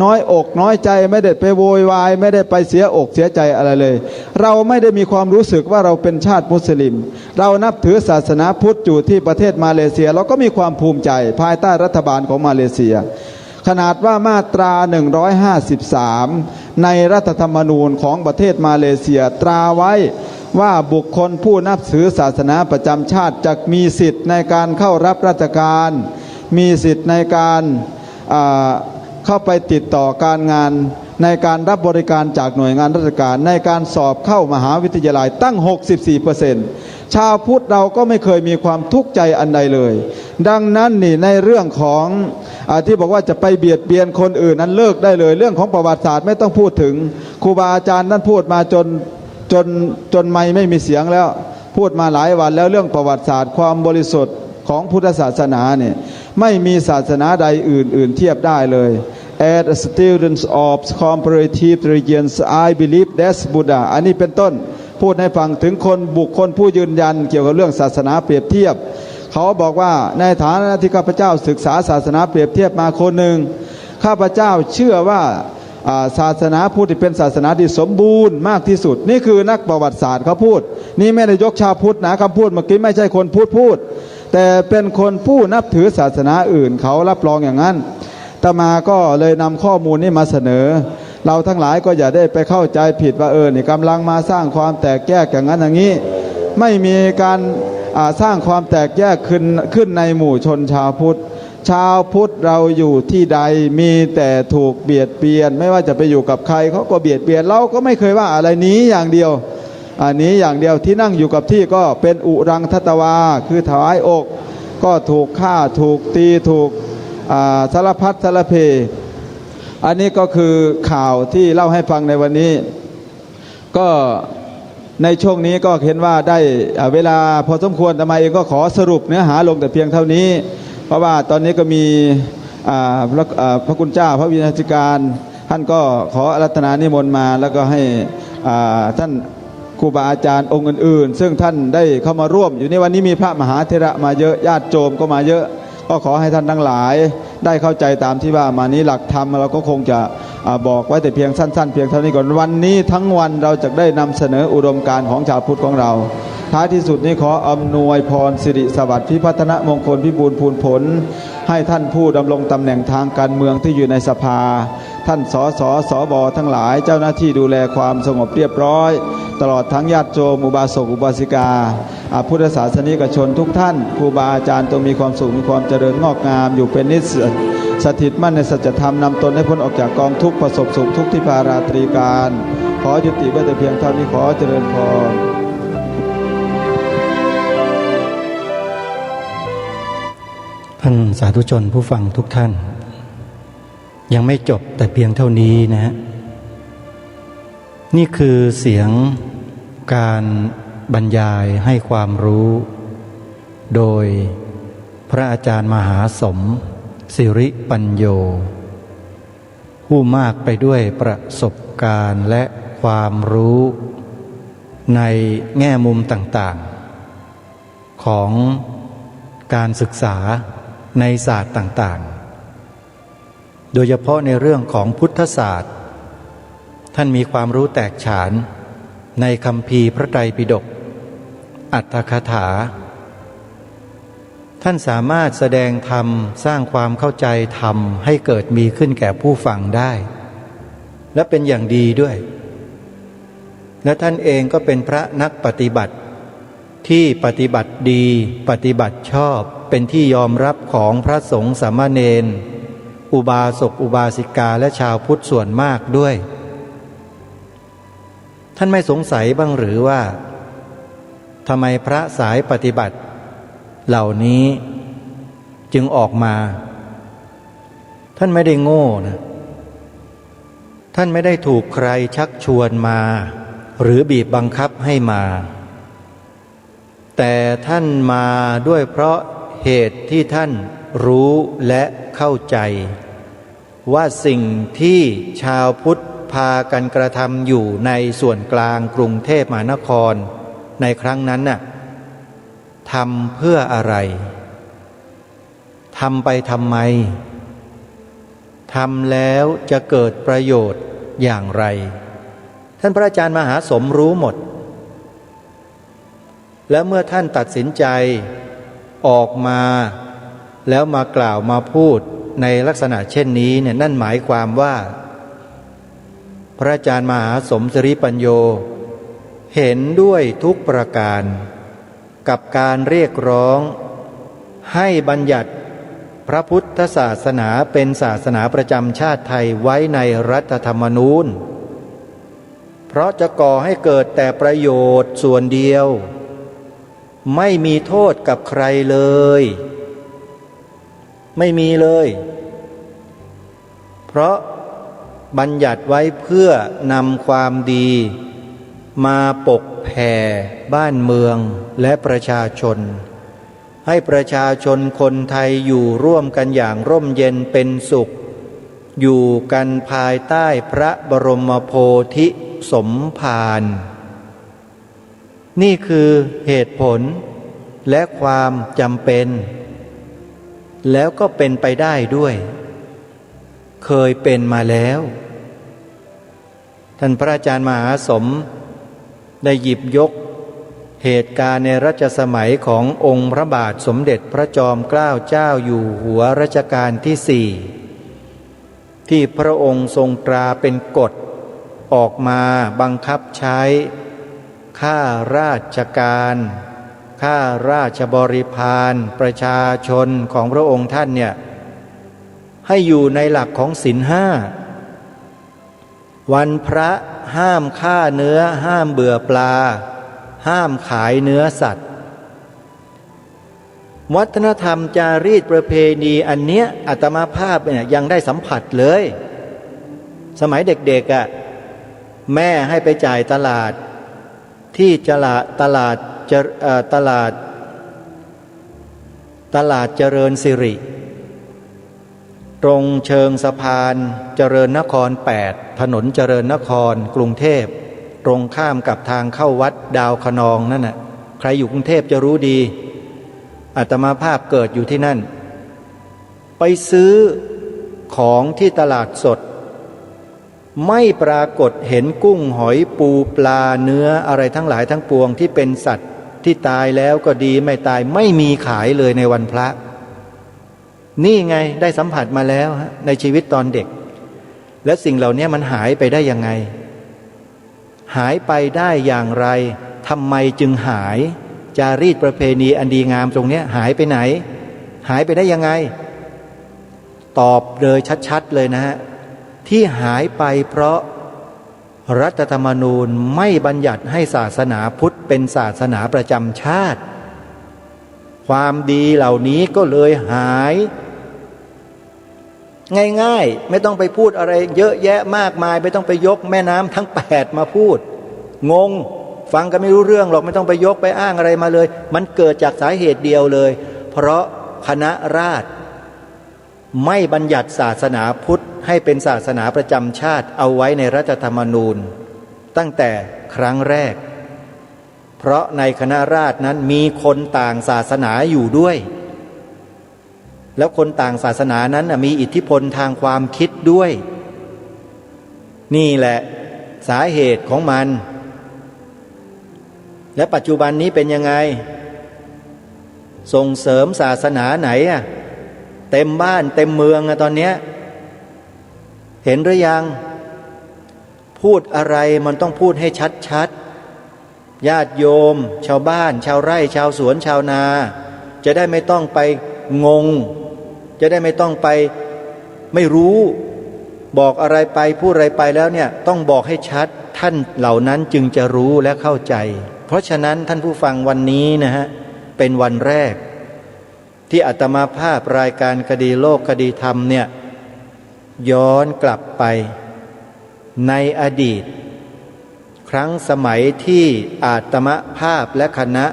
น้อยอกน้อยใจไม่ได้ไปโวยวายไม่ได้ไปเสียอกเสียใจอะไรเลยเราไม่ได้มีความรู้สึกว่าเราเป็นชาติมุสลิมเรานับถือศาสนาพุทธอยู่ที่ประเทศมาเลเซียเราก็มีความภูมิใจภายใต้รัฐบาลของมาเลเซียขนาดว่ามาตรา153ในรัฐธรรมนูญของประเทศมาเลเซียตราไว้ว่าบุคคลผู้นับถือศาสนาประจำชาติจะมีสิทธิ์ในการเข้ารับราชการมีสิทธิ์ในการเข้าไปติดต่อการงานในการรับบริการจากหน่วยงานราชการในการสอบเข้ามหาวิทยาลัยตั้ง 64% ชาวพุทธเราก็ไม่เคยมีความทุกข์ใจอันใดเลยดังนั้นนี่ในเรื่องของที่บอกว่าจะไปเบียดเบียนคนอื่นนั้นเลิกได้เลยเรื่องของประวัติศาสตร์ไม่ต้องพูดถึงครูบาอาจารย์นั้นพูดมาจนไม่มีเสียงแล้วพูดมาหลายวันแล้วเรื่องประวัติศาสตร์ความบริสุทธิ์ของพุทธศาสนาเนี่ยไม่มีศาสนาใดอื่นเทียบได้เลย As a student of comparative religions I believe that's Buddha อันนี้เป็นต้นพูดให้ฟังถึงบุคคลผู้ยืนยันเกี่ยวกับเรื่องศาสนาเปรียบเทียบเขาบอกว่าในฐานะที่ข้าพเจ้าศึกษาศาสนาเปรียบเทียบมาคนหนึ่งข้าพเจ้าเชื่อว่าศาสนาพุทธเป็นศาสนาที่สมบูรณ์มากที่สุดนี่คือนักประวัติศาสตร์เขาพูดนี่ไม่ได้ยกชาวพุทธนะคำพูดเมื่อกี้ไม่ใช่คนพูดแต่เป็นคนผู้นับถือศาสนาอื่นเขารับรองอย่างนั้นอาตมาก็เลยนำข้อมูลนี้มาเสนอเราทั้งหลายก็อย่าได้ไปเข้าใจผิดว่านี่กำลังมาสร้างความแตกแยกอย่างนั้นอย่างนี้ไม่มีการสร้างความแตกแยกขึ้นในหมู่ชนชาวพุทธเราอยู่ที่ใดมีแต่ถูกเบียดเบียนไม่ว่าจะไปอยู่กับใครเขาก็เบียดเบียนเราก็ไม่เคยว่าอะไรนี้อย่างเดียวนี้อย่างเดียวที่นั่งอยู่กับที่ก็เป็นอุรังทัตวาคือถวายอกก็ถูกฆ่าถูกตีถูกสารพัดสารเพอันนี้ก็คือข่าวที่เล่าให้ฟังในวันนี้ก็ในช่วงนี้ก็เห็นว่าได้เวลาพอสมควรแต่มาเองก็ขอสรุปเนื้อหาลงแต่เพียงเท่านี้เพราะว่าตอนนี้ก็มีพระคุณเจ้าพระวิญญาธิการท่านก็ขออาราธนานิมนต์มาแล้วก็ให้ท่านครูบาอาจารย์องค์อื่นๆซึ่งท่านได้เข้ามาร่วมอยู่ในวันนี้มีพระมหาเถระมาเยอะญาติโยมก็มาเยอะก็ขอให้ท่านทั้งหลายได้เข้าใจตามที่ว่ามานี้หลักธรรมเราก็คงจะบอกไว้แต่เพียงสั้นๆเพียงเท่านี้ก่อนวันนี้ทั้งวันเราจะได้นำเสนออุดมการณ์ของชาวพุทธของเราท้ายที่สุดนี้ขออำนวยพรสิริสวัสดิ์พิพัฒนมงคลพิบูลพูนผลให้ท่านผู้ดำรงตำแหน่งทางการเมืองที่อยู่ในสภาท่านสสบทั้งหลายเจ้าหน้าที่ดูแลความสงบเรียบร้อยตลอดทั้งญาติโยมอุบาสกอุบาสิกาพุทธศาสนิกชนทุกท่านครูบาอาจารย์ต้องมีความสุขมีความเจริญงอกงามอยู่เป็นนิจสถิตมั่นในสัจธรรมนำตนให้พ้นออกจากกองทุกข์ประสบสุขทุกที่พาราตรีการขอยุติไว้แต่เพียงเท่านี้ขอเจริญพรท่านสาธุชนผู้ฟังทุกท่านยังไม่จบแต่เพียงเท่านี้นะนี่คือเสียงการบรรยายให้ความรู้โดยพระอาจารย์มหาสมศิริปัญโยผู้มากไปด้วยประสบการณ์และความรู้ในแง่มุมต่างๆของการศึกษาในศาสตร์ต่างๆโดยเฉพาะในเรื่องของพุทธศาสตร์ท่านมีความรู้แตกฉานในคัมภีร์พระไตรปิฎกอรรถคถาท่านสามารถแสดงธรรมสร้างความเข้าใจธรรมให้เกิดมีขึ้นแก่ผู้ฟังได้และเป็นอย่างดีด้วยและท่านเองก็เป็นพระนักปฏิบัติที่ปฏิบัติดีปฏิบัติชอบเป็นที่ยอมรับของพระสงฆ์สามเณรอุบาสกอุบาสิกาและชาวพุทธส่วนมากด้วยท่านไม่สงสัยบ้างหรือว่าทำไมพระสายปฏิบัติเหล่านี้จึงออกมาท่านไม่ได้โง่นะท่านไม่ได้ถูกใครชักชวนมาหรือบีบบังคับให้มาแต่ท่านมาด้วยเพราะเหตุที่ท่านรู้และเข้าใจว่าสิ่งที่ชาวพุทธพากันกระทำอยู่ในส่วนกลางกรุงเทพมหานครในครั้งนั้นน่ะทำเพื่ออะไรทำไปทำไมทำแล้วจะเกิดประโยชน์อย่างไรท่านพระอาจารย์มหาสมรู้หมดและเมื่อท่านตัดสินใจออกมาแล้วมากล่าวมาพูดในลักษณะเช่นนี้เนี่ยนั่นหมายความว่าพระอาจารย์มหาสมศิริปัญโยเห็นด้วยทุกประการกับการเรียกร้องให้บัญญัติพระพุทธศาสนาเป็นศาสนาประจำชาติไทยไว้ในรัฐธรรมนูญเพราะจะก่อให้เกิดแต่ประโยชน์ส่วนเดียว ไม่มีโทษกับใครเลย ไม่มีเลย เพราะบัญญัติไว้เพื่อนำความดีมาปกแผ่บ้านเมืองและประชาชนให้ประชาชนคนไทยอยู่ร่วมกันอย่างร่มเย็นเป็นสุขอยู่กันภายใต้พระบรมโพธิสมภารนี่คือเหตุผลและความจำเป็นแล้วก็เป็นไปได้ด้วยเคยเป็นมาแล้วท่านพระอาจารย์มหาสมได้หยิบยกเหตุการณ์ในรัชสมัยขององค์พระบาทสมเด็จพระจอมเกล้าเจ้าอยู่หัวรัชกาลที่ 4ที่พระองค์ทรงตราเป็นกฎออกมาบังคับใช้ข้าราชการข้าราชบริพารประชาชนของพระองค์ท่านเนี่ยให้อยู่ในหลักของศีล 5วันพระห้ามฆ่าเนื้อห้ามเบื่อปลาห้ามขายเนื้อสัตว์วัฒนธรรมจารีตประเพณีอันเนี้ยอาตมาภาพเนี่ยยังได้สัมผัสเลยสมัยเด็กๆแม่ให้ไปจ่ายตลาดที่ตลาดเจริญสิริตรงเชิงสะพานเจริญนคร 8ถนนเจริญนครกรุงเทพตรงข้ามกับทางเข้าวัดดาวคะนองนั่นน่ะใครอยู่กรุงเทพจะรู้ดีอาตมาภาพเกิดอยู่ที่นั่นไปซื้อของที่ตลาดสดไม่ปรากฏเห็นกุ้งหอยปูปลาเนื้ออะไรทั้งหลายทั้งปวงที่เป็นสัตว์ที่ตายแล้วก็ดีไม่ตายไม่มีขายเลยในวันพระนี่ไงได้สัมผัสมาแล้วในชีวิตตอนเด็กและสิ่งเหล่านี้มันหายไปได้ยังไงหายไปได้อย่างไรทำไมจึงหายจารีตประเพณีอันดีงามตรงนี้หายไปไหนหายไปได้ยังไงตอบเลยชัดๆเลยนะฮะที่หายไปเพราะรัฐธรรมนูญไม่บัญญัติให้ศาสนาพุทธเป็นศาสนาประจำชาติความดีเหล่านี้ก็เลยหายง่ายๆไม่ต้องไปพูดอะไรเยอะแยะมากมายไม่ต้องไปยกแม่น้ำทั้ง8มาพูดงงฟังกันไม่รู้เรื่องหรอกไม่ต้องไปยกไปอ้างอะไรมาเลยมันเกิดจากสาเหตุเดียวเลยเพราะคณะราษฎรไม่บัญญัติศาสนาพุทธให้เป็นศาสนาประจำชาติเอาไว้ในรัฐธรรมนูญตั้งแต่ครั้งแรกเพราะในคณะราษฎรนั้นมีคนต่างศาสนาอยู่ด้วยแล้วคนต่างศาสนานั้นมีอิทธิพลทางความคิดด้วยนี่แหละสาเหตุของมันและปัจจุบันนี้เป็นยังไงส่งเสริมศาสนาไหนเต็มบ้านเต็มเมืองตอนนี้เห็นหรือยังพูดอะไรมันต้องพูดให้ชัดๆญาติโยมชาวบ้านชาวไร่ชาวสวนชาวนาจะได้ไม่ต้องไปงงจะได้ไม่ต้องไปไม่รู้บอกอะไรไปพูดอะไรไปแล้วเนี่ยต้องบอกให้ชัดท่านเหล่านั้นจึงจะรู้และเข้าใจเพราะฉะนั้นท่านผู้ฟังวันนี้นะฮะเป็นวันแรกที่อาตมาภาพรายการคดีโลกคดีธรรมเนี่ยย้อนกลับไปในอดีตครั้งสมัยที่อาตมาภาพและคณะ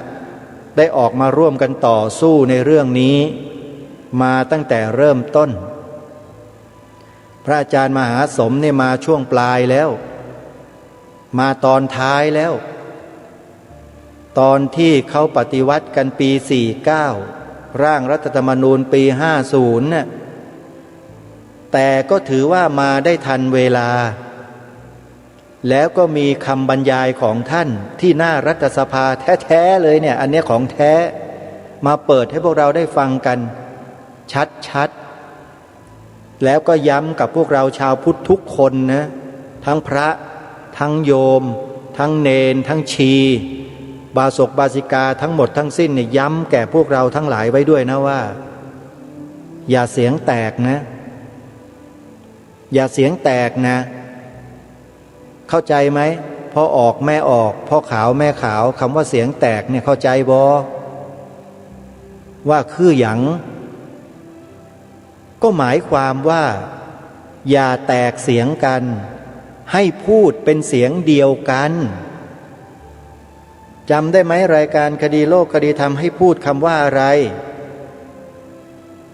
ได้ออกมาร่วมกันต่อสู้ในเรื่องนี้มาตั้งแต่เริ่มต้นพระอาจารย์มหาสมเนี่ยมาช่วงปลายแล้วมาตอนท้ายแล้วตอนที่เขาปฏิวัติกันปี 49ร่างรัฐธรรมนูญปี 50น่ะแต่ก็ถือว่ามาได้ทันเวลาแล้วก็มีคำบรรยายของท่านที่หน้ารัฐสภาแท้ๆเลยเนี่ยอันนี้ของแท้มาเปิดให้พวกเราได้ฟังกันชัดๆแล้วก็ย้ำกับพวกเราชาวพุทธทุกคนนะทั้งพระทั้งโยมทั้งเนนทั้งชีบาศกบาสิกาทั้งหมดทั้งสิ้นเนี่ยย้ำแก่พวกเราทั้งหลายไว้ด้วยนะว่าอย่าเสียงแตกนะอย่าเสียงแตกนะเข้าใจไหมพ่อออกแม่ออกพ่อขาวแม่ขาวคำว่าเสียงแตกเนี่ยเข้าใจบ่ ว่าคือหยังก็หมายความว่าอย่าแตกเสียงกันให้พูดเป็นเสียงเดียวกันจำได้ไหมรายการคดีโลกคดีธรรมให้พูดคำว่าอะไร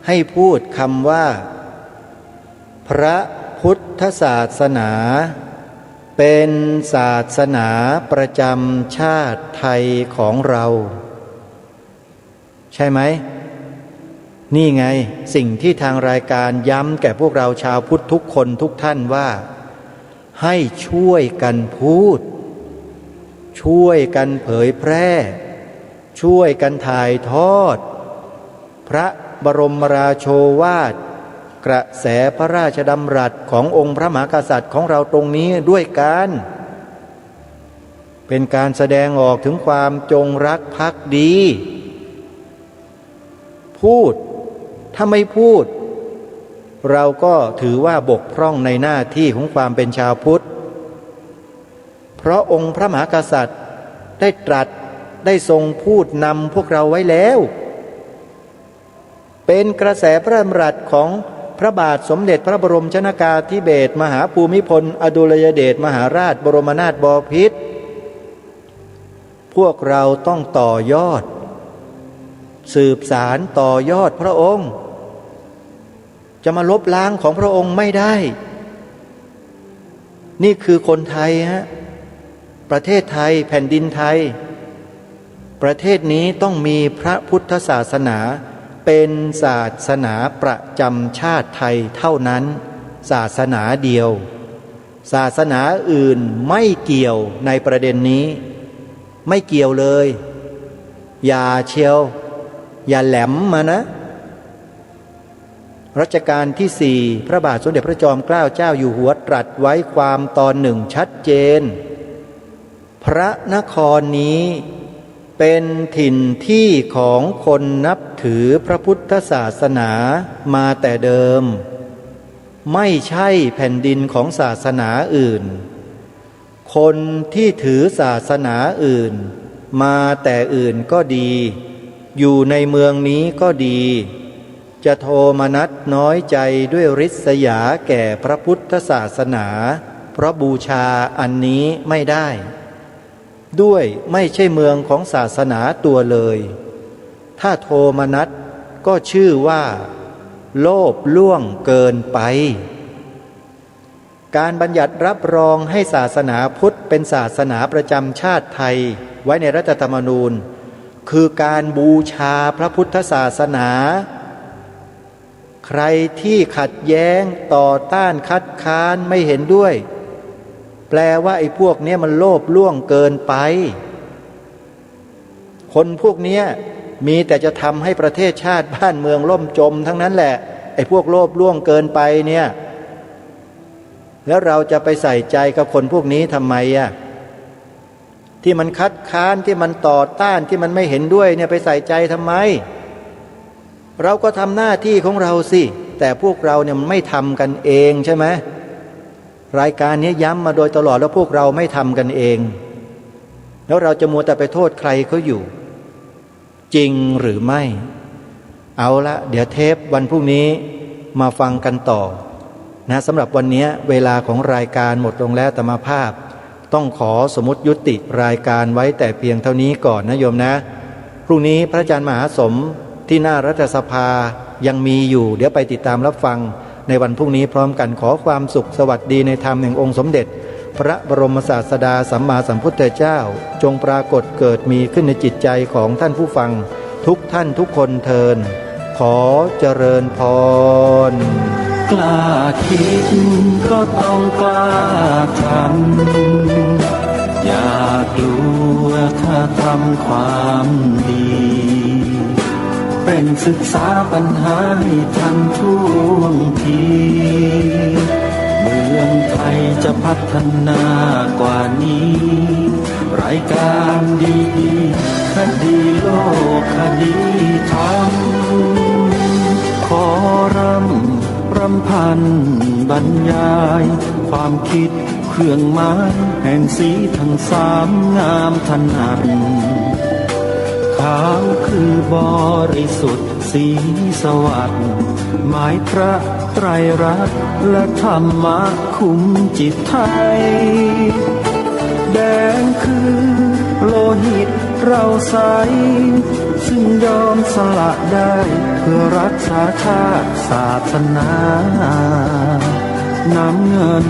ให้พูดคำว่าพระพุทธศาสนาเป็นศาสนาประจำชาติไทยของเราใช่ไหมนี่ไงสิ่งที่ทางรายการย้ำแก่พวกเราชาวพุทธทุกคนทุกท่านว่าให้ช่วยกันพูดช่วยกันเผยแพร่ช่วยกันถ่ายทอดพระบรมราโชวาทกระแสพระราชดำรัสขององค์พระมหากษัตริย์ของเราตรงนี้ด้วยกันเป็นการแสดงออกถึงความจงรักภักดีพูดถ้าไม่พูดเราก็ถือว่าบกพร่องในหน้าที่ของความเป็นชาวพุทธเพราะองค์พระมหากษัตริย์ได้ตรัสได้ทรงพูดนำพวกเราไว้แล้วเป็นกระแสพระดำรัสของพระบาทสมเด็จพระบรมชนกาธิเบศรมหาภูมิพลอดุลยเดชมหาราชบรมนาถบพิตรพวกเราต้องต่อยอดสืบสารต่อยอดพระองค์จะมาลบล้างของพระองค์ไม่ได้นี่คือคนไทยฮะประเทศไทยแผ่นดินไทยประเทศนี้ต้องมีพระพุทธศาสนาเป็นศาสนาประจำชาติไทยเท่านั้นศาสนาเดียวศาสนาอื่นไม่เกี่ยวในประเด็นนี้ไม่เกี่ยวเลยอย่าเชียวอย่าแหลมมานะรัชกาลที่ 4พระบาทสมเด็จพระจอมเกล้าเจ้าอยู่หัวตรัสไว้ความตอนหนึ่งชัดเจนพระนครนี้เป็นถิ่นที่ของคนนับถือพระพุทธศาสนามาแต่เดิมไม่ใช่แผ่นดินของศาสนาอื่นคนที่ถือศาสนาอื่นมาแต่อื่นก็ดีอยู่ในเมืองนี้ก็ดีจะโทมนัสน้อยใจด้วยริษยาแก่พระพุทธศาสนาเพราะบูชาอันนี้ไม่ได้ด้วยไม่ใช่เมืองของศาสนาตัวเลยถ้าโทมนัสก็ชื่อว่าโลภล่วงเกินไปการบัญญัติรับรองให้ศาสนาพุทธเป็นศาสนาประจำชาติไทยไว้ในรัฐธรรมนูญคือการบูชาพระพุทธศาสนาใครที่ขัดแย้งต่อต้านคัดค้านไม่เห็นด้วยแปลว่าไอ้พวกนี้มันโลภล่วงเกินไปคนพวกนี้มีแต่จะทำให้ประเทศชาติบ้านเมืองล่มจมทั้งนั้นแหละไอ้พวกโลภล่วงเกินไปเนี่ยแล้วเราจะไปใส่ใจกับคนพวกนี้ทำไมอ่ะที่มันคัดค้านที่มันต่อต้านที่มันไม่เห็นด้วยเนี่ยไปใส่ใจทำไมเราก็ทำหน้าที่ของเราสิแต่พวกเราเนี่ยมันไม่ทำกันเองใช่ไหมรายการนี้ย้ำมาโดยตลอดแล้วพวกเราไม่ทำกันเองแล้วเราจะมัวแต่ไปโทษใครเขาอยู่จริงหรือไม่เอาละเดี๋ยวเทปวันพรุ่งนี้มาฟังกันต่อนะสำหรับวันนี้เวลาของรายการหมดลงแล้วอาตมาภาพต้องขอสมมุติยุติรายการไว้แต่เพียงเท่านี้ก่อนนะโยมนะพรุ่งนี้พระอาจารย์มหาสมที่หน้ารัฐสภายังมีอยู่เดี๋ยวไปติดตามรับฟังในวันพรุ่งนี้พร้อมกันขอความสุขสวัสดีในธรรมแห่งองค์สมเด็จพระบรมศาสดาสัมมาสัมพุทธเจ้าจงปรากฏเกิดมีขึ้นในจิตใจของท่านผู้ฟังทุกท่านทุกคนเทินขอเจริญพรกล้าคิดก็ต้องกล้าทำอย่ากลัวถ้าทำความดีเป็นศึกษาปัญหาให้ทันท่วงทีเมืองไทยจะพัฒนากว่านี้รายการดีๆคดีโลกคดีธรรมขอรำพันบรรยายความคิดเครื่องหมายแห่งสีทั้งสามงามถนัดค ขาวคือบริสุทธิ์สีสวัสดิ์หมายพระไตรรัตน์และธรรมะคุมจิตไทยแดงคือโลหิตเราใสซึ่งยอมสละได้เพื่อรักษาชาติศาสนาน้ำเงิน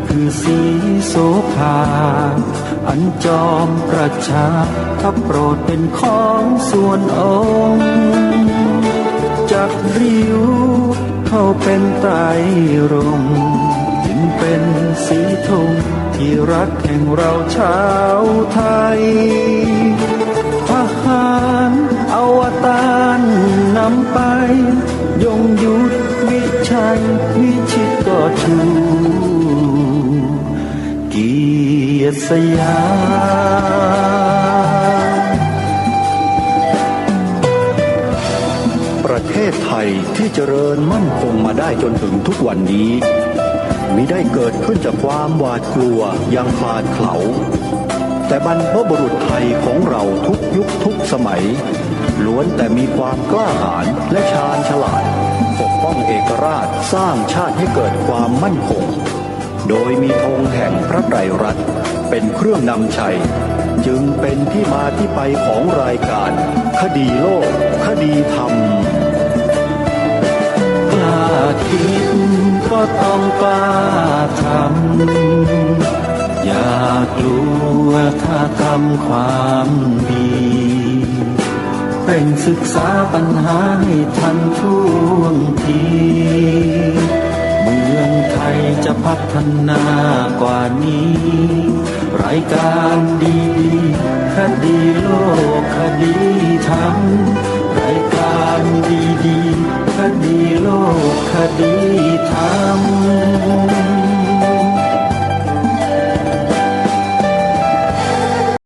คือสีโสภาอันจอมประชาถ้าโปรดเป็นของส่วนองค์จากริ้วเข้าเป็นไตรรงค์จึงเป็นสีธงที่รักแห่งเราชาวไทยทหารอวตารนำไปยงยุทธวิชัยวิชิตก็ชูเกียรติสยาม ประเทศไทยที่เจริญมั่นคงมาได้จนถึงทุกวันนี้มิได้เกิดขึ้นจากความหวาดกลัวอย่างคลาดเขลาแต่บรรพบุรุษไทยของเราทุกยุคทุกสมัยล้วนแต่มีความกล้าหาญและชาญฉลาดปกป้องเอกราชสร้างชาติให้เกิดความมั่นคงโดยมีธงแห่งพระไตรรัตน์เป็นเครื่องนำชัยจึงเป็นที่มาที่ไปของรายการคดีโลกคดีธรรมกล้าคิดก็ต้องกล้าทำอย่ากลัวถ้าทำความดีเร่งศึกษาปัญหาให้ทันท่วงทีเมืองไทยจะพัฒนากว่านี้รายการดีคดีโลกคดีธรรมรายการดีคดีโลกคดีธรรม